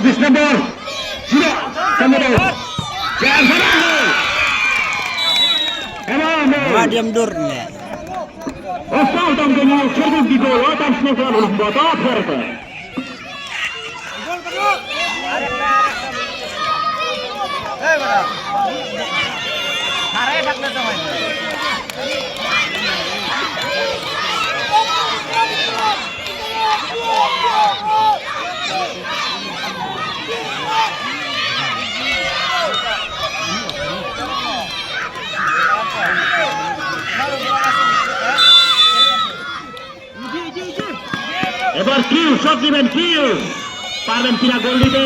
20 নম্বর 0 সম্ভবত Madam Durne. Osaltan geliyor çabuk bir gol. Adam sınıflar oluşmadı. Aferin. এবার Q shot দিবেন Q পারবেন কিনা গোল দিতে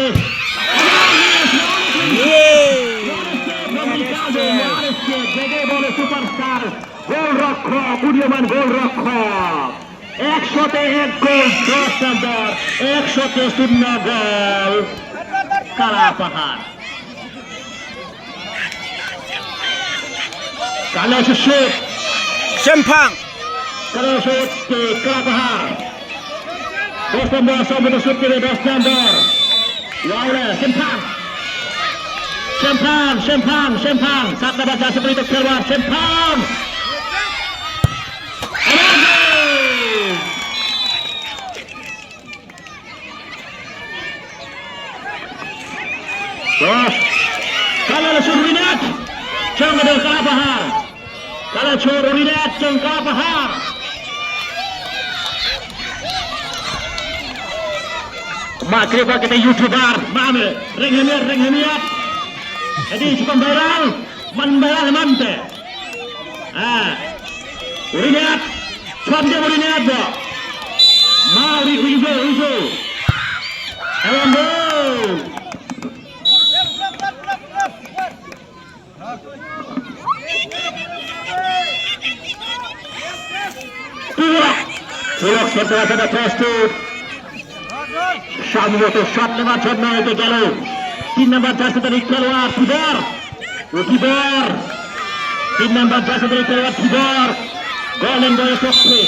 সুপারস্টার গোল রক্ষক উদীয়মান গোল রক্ষক 101 গোল 10 নম্বর 100 গোল কালা পাহাড় কালা শুট Sempang. কালা শুট কালা পাহাড় 10 নম্বর সম্পূর্ণ শুট করে 10 নম্বর Laura Sempang 7 number jasa berita keluar Sempang terus kalau langsung minat jangan ada kalah pahar kalau curu minat jangan kalah pahar Makriba kita YouTuber, mame, ring hemiat. Jadi cukup viral, viral mante. Uriat, cukup uriat do. Mau ujo. Hello. Tulok setelah ada postur. সম্ভবত 7 নম্বর জন্য এতে গেল 3 নম্বর জার্সিধারী খেলোয়াড় থিবর 3 নম্বর জার্সিধারী খেলোয়াড় থিবর golden বয়ের পক্ষে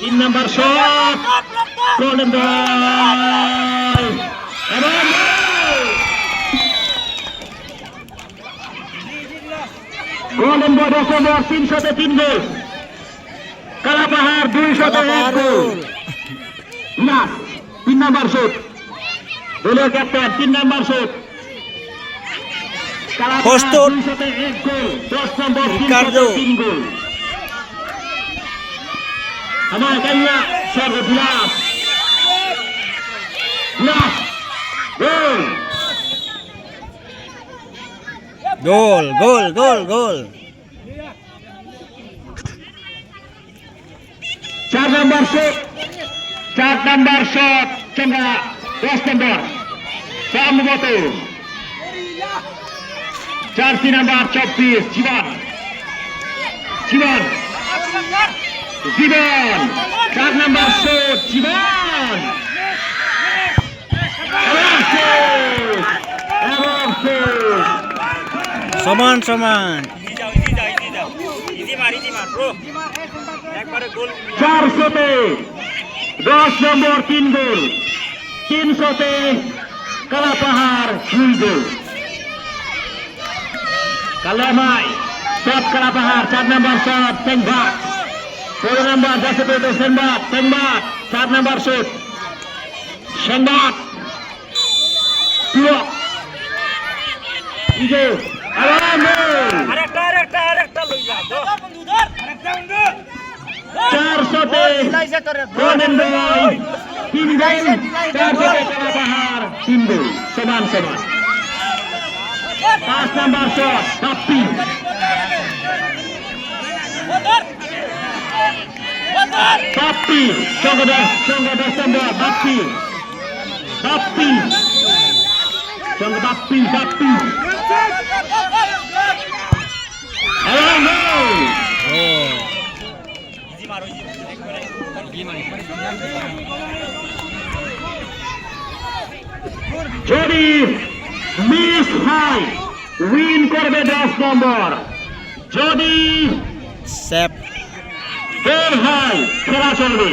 3 নম্বর shot golden boy এবং golden boy 10 নম্বর 303 গোল কালা পাহাড় 201 গোল না 3 নম্বর শট দলীয় ক্যাপ্টেন 3 নম্বর শট কালা পাহাড় 201 গোল 10 নম্বর 303 গোল আমার কান্না সর্ববিলাস Gol. 4 নম্বর শট চঙ্গা 10 নম্বর সম্ভবত জার্সি নাম্বার 24 জীবন 4 নম্বর শট জীবন Saman. Easy mar bro. 400-তে 10 নম্বর 3 গোল 300-তে কালা পাহাড় 2 গোল কালামাই শট কালা পাহাড় 4 নম্বর শট সেনবাট 16 নম্বর জাসিপেতে সেনবাট 4 নম্বর শট সেনবাট তুলক ইজো আরেকটা লই যা বন্ধু ধর আরেকটা বন্ধু 400-তে গোল্ডেন বয় 3 গোল 400-তে কালা পাহাড় 3 গোল সমান 5 নম্বর শট বাপ্পি সঙ্গে 10 নম্বর বাপ্পি সঙ্গে বাপ্পি যদি মিস হয় উইন করবে 10 নম্বর যদি সেভ ফেল হয় খেলা চলবে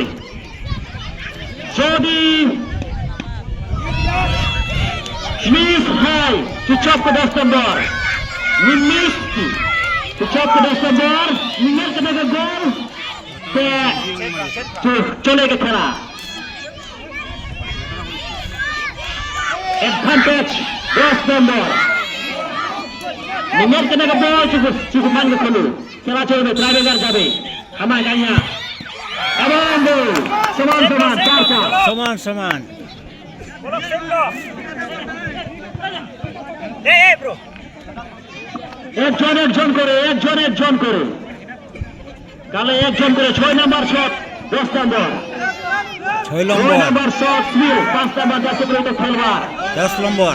Jody Schmieshai cucap ke 10 nomor. Mimiski cucap ke 10 nomor. Minyak kena ke gol. Chole ke khela. Advantage 10 nomor. Minyak kena ke ball cukup man ke khelu. Khela cholbe Traveler jabe. Amai kanya. Abang gol. Saman-saman 4-4. Saman-saman. Bolak sendo. Bro. একজন করে কালে একজন করে 6 number shot 10 number 6 6 নম্বর number shot স্মিল 5 number যাচ্ছে তো খেলবার 10 নম্বর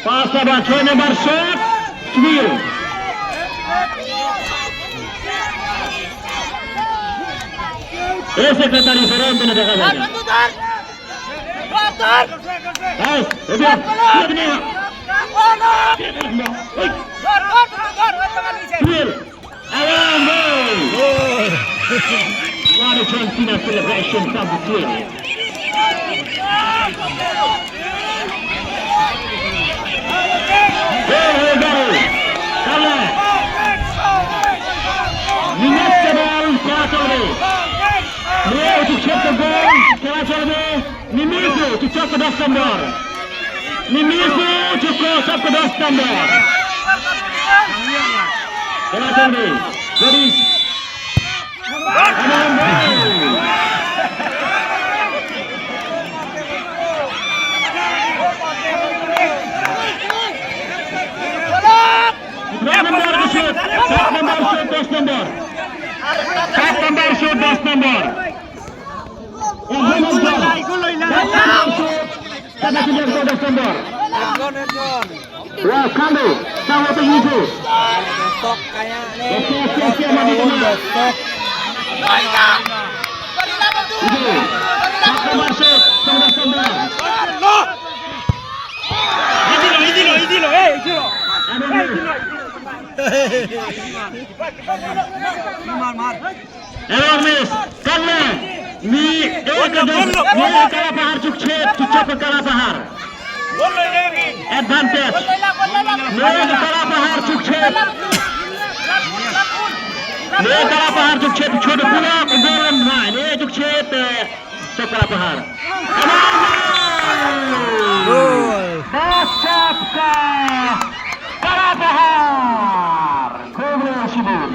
5 number 6 number shot স্মিল এই secretary ফেরন দিনে দেখা যায় এই এটা কি Smil around goal. What a Argentina celebration from the field. Hey, goal. Kale. Minute ball খেলা চলবে। নিয়ে উচিত গোল খেলা চলবে। Mimisu cucuk ke 10 nomor. Mimisu cucuk ke 10 nomor. খেলা চলবে। Jadi nomor shoot 10 nomor. 10 nomor shoot 10 nomor. Karena sudah 10 nomor. Wah, Kalu, sama tu Yusu. Stok kayaknya Stok. Itu. 10 nomor shoot 10 nomor. Easy lo. Error miss. Kalle. Ni kala pahar cucuk ke kala pahar. Gol lagi. Advantage. Ni kala pahar cucuk. Ni kala pahar cucuk छोड़ पूरा गोल ना. Ni cucuk kala pahar. gol. Bacapka kala pahar. Gol Shibun.